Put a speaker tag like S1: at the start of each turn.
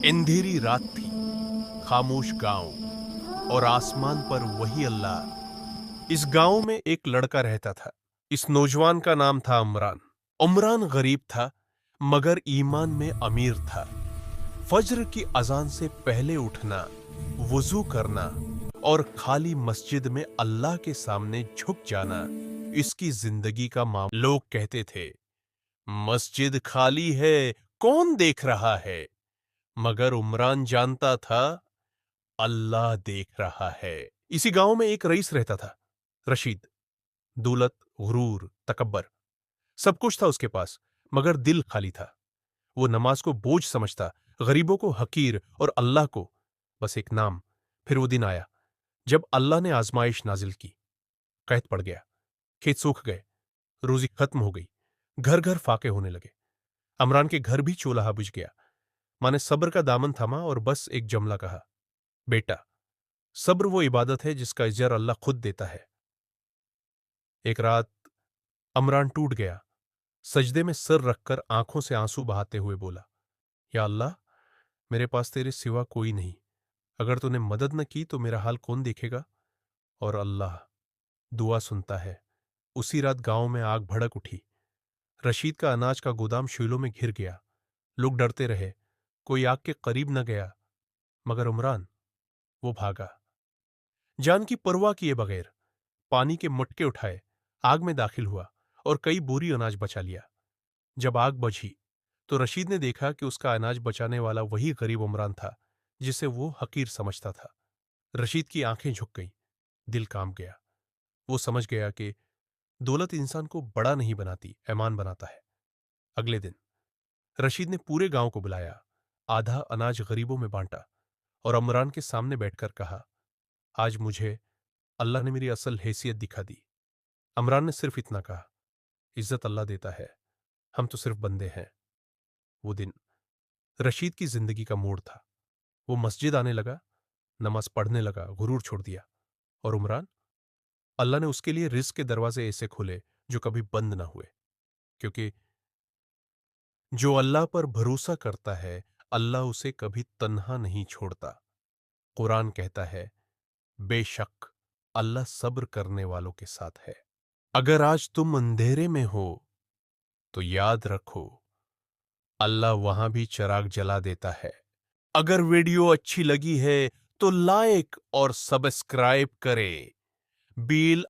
S1: अंधेरी रात थी, खामोश गांव और आसमान पर वही अल्लाह। इस गांव में एक लड़का रहता था। इस नौजवान का नाम था उमरान। उमरान गरीब था मगर ईमान में अमीर था। फज्र की अजान से पहले उठना, वुजू करना और खाली मस्जिद में अल्लाह के सामने झुक जाना इसकी जिंदगी का मामला। लोग कहते थे, मस्जिद खाली है, कौन देख रहा है? मगर उमरान जानता था, अल्लाह देख रहा है। इसी गांव में एक रईस रहता था, रशीद। दौलत, गुरूर, तकब्बर, सब कुछ था उसके पास, मगर दिल खाली था। वो नमाज को बोझ समझता, गरीबों को हकीर और अल्लाह को बस एक नाम। फिर वो दिन आया जब अल्लाह ने आजमाइश नाजिल की। कैद पड़ गया, खेत सूख गए, रोजी खत्म हो गई, घर घर फाके होने लगे। अमरान के घर भी चूल्हा बुझ गया। मां ने सब्र का दामन थमा और बस एक जमला कहा, बेटा, सब्र वो इबादत है जिसका इजर अल्लाह खुद देता है। एक रात अमरान टूट गया, सजदे में सर रखकर आंखों से आंसू बहाते हुए बोला, या अल्लाह, मेरे पास तेरे सिवा कोई नहीं। अगर तूने मदद न की तो मेरा हाल कौन देखेगा? और अल्लाह दुआ सुनता है। उसी रात गांव में आग भड़क उठी। रशीद का अनाज का गोदाम शूलों में घिर गया। लोग डरते रहे, कोई आग के करीब न गया। मगर उमरान, वो भागा, जान की परवाह किए बगैर। पानी के मटके उठाए, आग में दाखिल हुआ और कई बोरी अनाज बचा लिया। जब आग बुझी तो रशीद ने देखा कि उसका अनाज बचाने वाला वही गरीब उमरान था जिसे वो हकीर समझता था। रशीद की आंखें झुक गईं, दिल कांप गया। वो समझ गया कि दौलत इंसान को बड़ा नहीं बनाती, ऐमान बनाता है। अगले दिन रशीद ने पूरे गांव को बुलाया, आधा अनाज गरीबों में बांटा और उमरान के सामने बैठकर कहा, आज मुझे अल्लाह ने मेरी असल हैसियत दिखा दी। अमरान ने सिर्फ इतना कहा, इज्जत अल्लाह देता है, हम तो सिर्फ बंदे हैं। वो दिन रशीद की जिंदगी का मोड़ था। वो मस्जिद आने लगा, नमाज पढ़ने लगा, गुरूर छोड़ दिया। और उमरान, अल्लाह ने उसके लिए रिज़्क के दरवाजे ऐसे खोले जो कभी बंद ना हुए। क्योंकि जो अल्लाह पर भरोसा करता है, अल्लाह उसे कभी तन्हा नहीं छोड़ता। कुरान कहता है, बेशक अल्लाह सब्र करने वालों के साथ है। अगर आज तुम अंधेरे में हो तो याद रखो, अल्लाह वहां भी चिराग जला देता है। अगर वीडियो अच्छी लगी है तो लाइक और सब्सक्राइब करें। बील